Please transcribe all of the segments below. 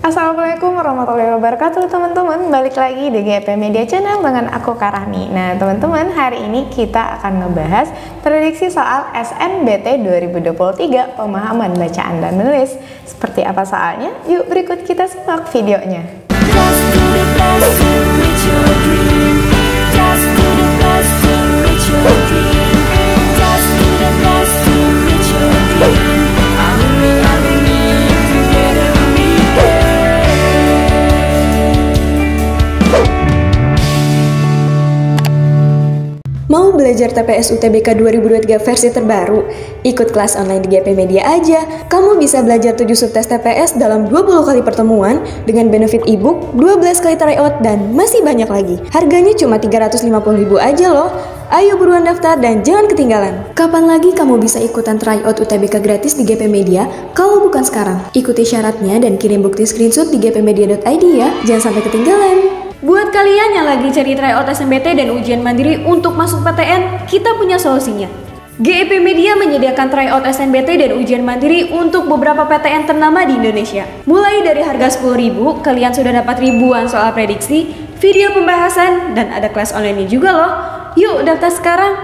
Assalamualaikum warahmatullahi wabarakatuh teman-teman. Balik lagi di GP Media Channel dengan aku Karahmi. Nah teman-teman, hari ini kita akan ngebahas prediksi soal SNBT 2023 pemahaman bacaan dan menulis. Seperti apa soalnya? Yuk berikut kita simak videonya. Mau belajar TPS UTBK 2023 versi terbaru? Ikut kelas online di GP Media aja. Kamu bisa belajar 7 subtes TPS dalam 20 kali pertemuan dengan benefit ebook, 12 kali tryout, dan masih banyak lagi. Harganya cuma 350.000 aja loh. Ayo buruan daftar dan jangan ketinggalan. Kapan lagi kamu bisa ikutan tryout UTBK gratis di GP Media kalau bukan sekarang? Ikuti syaratnya dan kirim bukti screenshot di gpmedia.id ya. Jangan sampai ketinggalan. Buat kalian yang lagi cari tryout SNBT dan ujian mandiri untuk masuk PTN, kita punya solusinya. GEP Media menyediakan tryout SNBT dan ujian mandiri untuk beberapa PTN ternama di Indonesia. Mulai dari harga 10.000, kalian sudah dapat ribuan soal prediksi, video pembahasan, dan ada kelas online juga loh. Yuk daftar sekarang.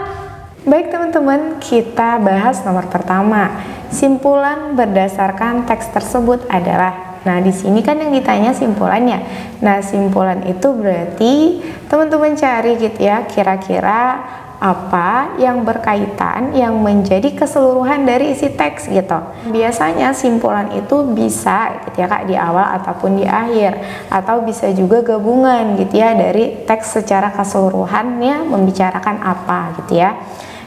Baik teman-teman, kita bahas nomor pertama. Simpulan berdasarkan teks tersebut adalah. Nah, di sini kan yang ditanya simpulannya. Nah, simpulan itu berarti teman-teman cari gitu ya, kira-kira apa yang berkaitan yang menjadi keseluruhan dari isi teks gitu. Biasanya simpulan itu bisa gitu ya Kak, di awal ataupun di akhir, atau bisa juga gabungan gitu ya dari teks secara keseluruhannya membicarakan apa gitu ya.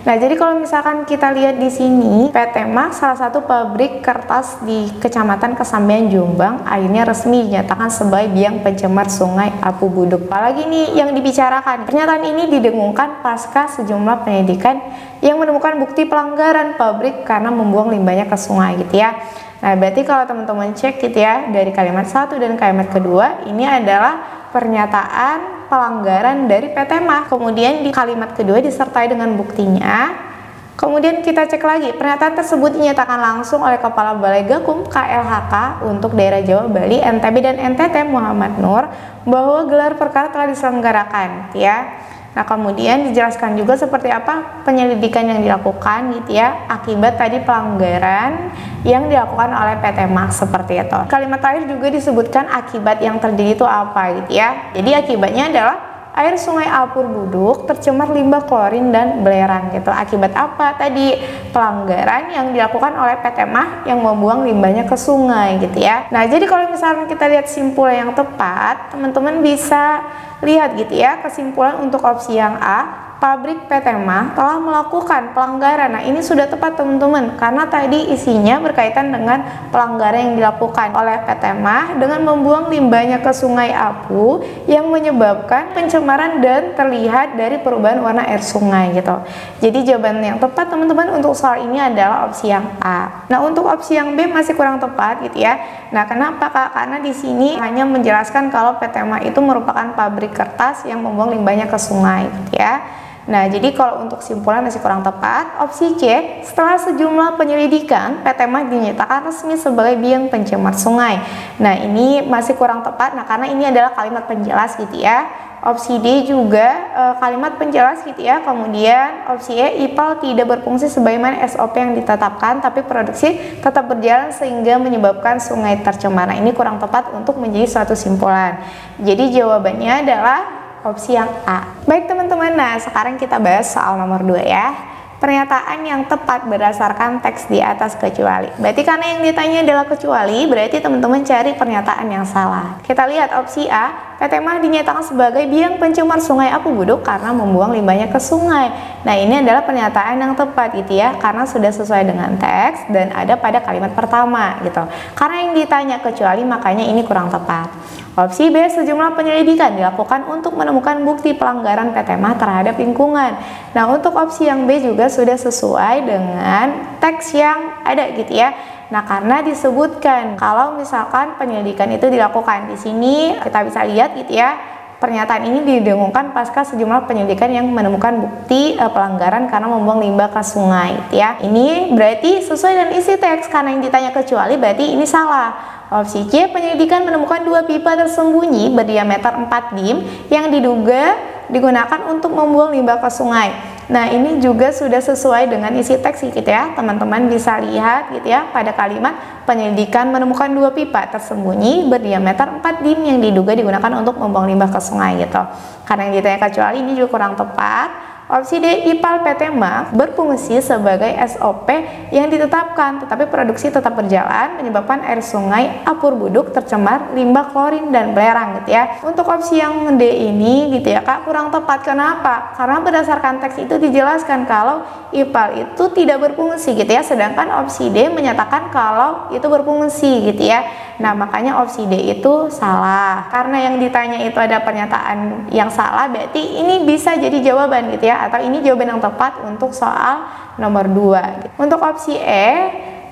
Nah, jadi kalau misalkan kita lihat di sini, PT Max, salah satu pabrik kertas di Kecamatan Kesambian, Jombang, akhirnya resmi dinyatakan sebagai biang pencemar Sungai Apu Buduk. Apalagi nih yang dibicarakan. Pernyataan ini didengungkan pasca sejumlah penyelidikan yang menemukan bukti pelanggaran pabrik karena membuang limbahnya ke sungai gitu ya. Nah, berarti kalau teman-teman cek gitu ya, dari kalimat 1 dan kalimat kedua, ini adalah pernyataan pelanggaran dari PT Mah. Kemudian di kalimat kedua disertai dengan buktinya. Kemudian kita cek lagi, pernyataan tersebut dinyatakan langsung oleh Kepala Balai Gakum KLHK untuk daerah Jawa, Bali, NTB, dan NTT Muhammad Nur bahwa gelar perkara telah diselenggarakan ya. Nah, kemudian dijelaskan juga seperti apa penyelidikan yang dilakukan gitu ya akibat tadi pelanggaran yang dilakukan oleh PT Max seperti itu. Kalimat terakhir juga disebutkan akibat yang terjadi itu apa gitu ya. Jadi akibatnya adalah air Sungai Apur Buduk tercemar limbah klorin dan belerang gitu. Akibat apa tadi? Pelanggaran yang dilakukan oleh PT Mah yang membuang limbahnya ke sungai gitu ya. Nah, jadi kalau misalnya kita lihat simpulan yang tepat, teman-teman bisa lihat gitu ya kesimpulan untuk opsi yang A. Pabrik PT Mah telah melakukan pelanggaran. Nah, ini sudah tepat teman-teman, karena tadi isinya berkaitan dengan pelanggaran yang dilakukan oleh PT Mah dengan membuang limbahnya ke Sungai Apu yang menyebabkan pencemaran dan terlihat dari perubahan warna air sungai gitu. Jadi jawaban yang tepat teman-teman untuk soal ini adalah opsi yang A. Nah, untuk opsi yang B masih kurang tepat gitu ya. Nah, kenapa Kak? Karena di sini hanya menjelaskan kalau PT Mah itu merupakan pabrik kertas yang membuang limbahnya ke sungai gitu ya. Nah, jadi kalau untuk simpulan masih kurang tepat. Opsi C, setelah sejumlah penyelidikan, PT Mah dinyatakan resmi sebagai biang pencemar sungai. Nah, ini masih kurang tepat. Nah, karena ini adalah kalimat penjelas gitu ya. Opsi D juga kalimat penjelas gitu ya. Kemudian opsi E, IPAL tidak berfungsi sebagaimana SOP yang ditetapkan, tapi produksi tetap berjalan sehingga menyebabkan sungai tercemar. Nah, ini kurang tepat untuk menjadi suatu simpulan. Jadi jawabannya adalah opsi yang A. Baik teman-teman, nah sekarang kita bahas soal nomor 2 ya. Pernyataan yang tepat berdasarkan teks di atas kecuali. Berarti karena yang ditanya adalah kecuali, berarti teman-teman cari pernyataan yang salah. Kita lihat opsi A, PT Mah dinyatakan sebagai biang pencemar Sungai Apu Buduk karena membuang limbahnya ke sungai. Nah, ini adalah pernyataan yang tepat gitu ya, karena sudah sesuai dengan teks dan ada pada kalimat pertama gitu. Karena yang ditanya kecuali, makanya ini kurang tepat. Opsi B, sejumlah penyelidikan dilakukan untuk menemukan bukti pelanggaran PT Mah terhadap lingkungan. Nah, untuk opsi yang B juga sudah sesuai dengan teks yang ada gitu ya. Nah, karena disebutkan kalau misalkan penyelidikan itu dilakukan di sini, kita bisa lihat gitu ya. Pernyataan ini didengungkan pasca sejumlah penyelidikan yang menemukan bukti pelanggaran karena membuang limbah ke sungai gitu ya. Ini berarti sesuai dengan isi teks, karena yang ditanya kecuali berarti ini salah. Opsi C, penyelidikan menemukan 2 pipa tersembunyi berdiameter 4 dim yang diduga digunakan untuk membuang limbah ke sungai. Nah, ini juga sudah sesuai dengan isi teks gitu ya. Teman-teman bisa lihat gitu ya pada kalimat penyelidikan menemukan 2 pipa tersembunyi berdiameter 4 dim yang diduga digunakan untuk membuang limbah ke sungai gitu. Karena yang ditanya kecuali ini juga kurang tepat. Opsi D, IPAL PT MAK berfungsi sebagai SOP yang ditetapkan, tetapi produksi tetap berjalan, menyebabkan air sungai Apur Buduk tercemar limbah klorin dan belerang gitu ya. Untuk opsi yang D ini gitu ya Kak, kurang tepat. Kenapa? Karena berdasarkan teks itu dijelaskan kalau IPAL itu tidak berfungsi gitu ya, sedangkan opsi D menyatakan kalau itu berfungsi gitu ya. Nah, makanya opsi D itu salah. Karena yang ditanya itu ada pernyataan yang salah, berarti ini bisa jadi jawaban gitu ya, atau ini jawaban yang tepat untuk soal nomor 2. Untuk opsi E,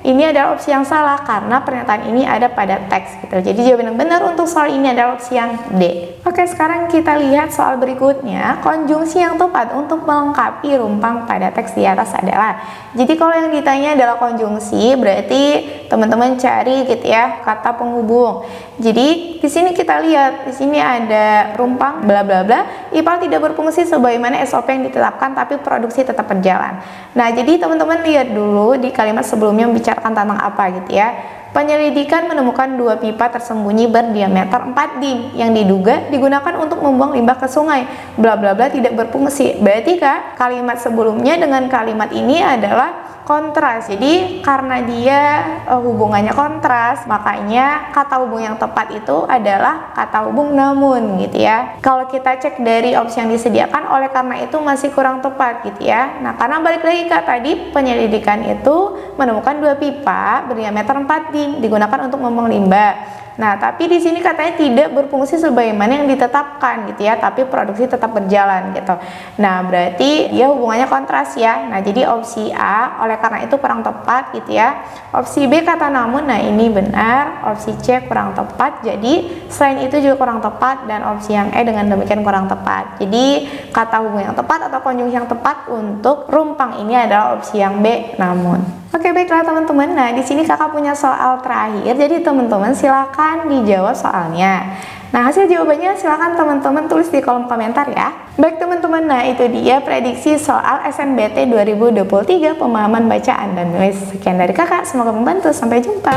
ini adalah opsi yang salah karena pernyataan ini ada pada teks gitu. Jadi jawaban yang benar untuk soal ini adalah opsi yang D. Oke, sekarang kita lihat soal berikutnya. Konjungsi yang tepat untuk melengkapi rumpang pada teks di atas adalah. Jadi kalau yang ditanya adalah konjungsi, berarti teman-teman cari gitu ya kata penghubung. Jadi di sini kita lihat, di sini ada rumpang bla bla bla. IPAL tidak berfungsi sebagaimana SOP yang ditetapkan tapi produksi tetap berjalan. Nah, jadi teman-teman lihat dulu di kalimat sebelumnya membicarakan tentang apa gitu ya. Penyelidikan menemukan 2 pipa tersembunyi berdiameter 4 dim yang diduga digunakan untuk membuang limbah ke sungai. Bla bla bla tidak berfungsi. Berarti Kak, kalimat sebelumnya dengan kalimat ini adalah kontras. Jadi karena dia hubungannya kontras, makanya kata hubung yang tepat itu adalah kata hubung namun gitu ya. Kalau kita cek dari opsi yang disediakan, oleh karena itu masih kurang tepat gitu ya. Nah, karena balik lagi Kak, tadi penyelidikan itu menemukan 2 pipa berdiameter 4 dim digunakan untuk membuang limbah. Nah, tapi di sini katanya tidak berfungsi sebagaimana yang ditetapkan gitu ya, tapi produksi tetap berjalan gitu. Nah, berarti dia hubungannya kontras ya. Nah, jadi opsi A oleh karena itu kurang tepat gitu ya. Opsi B kata namun, nah ini benar. Opsi C kurang tepat. Jadi selain itu juga kurang tepat, dan opsi yang E dengan demikian kurang tepat. Jadi kata hubung yang tepat atau konjungsi yang tepat untuk rumpang ini adalah opsi yang B namun. Oke, baiklah teman-teman. Nah, di sini kakak punya soal terakhir. Jadi teman-teman silakan dijawab soalnya. Nah, hasil jawabannya silakan teman-teman tulis di kolom komentar ya. Baik teman-teman, nah itu dia prediksi soal SNBT 2023 pemahaman bacaan dan nulis. Sekian dari kakak, semoga membantu. Sampai jumpa.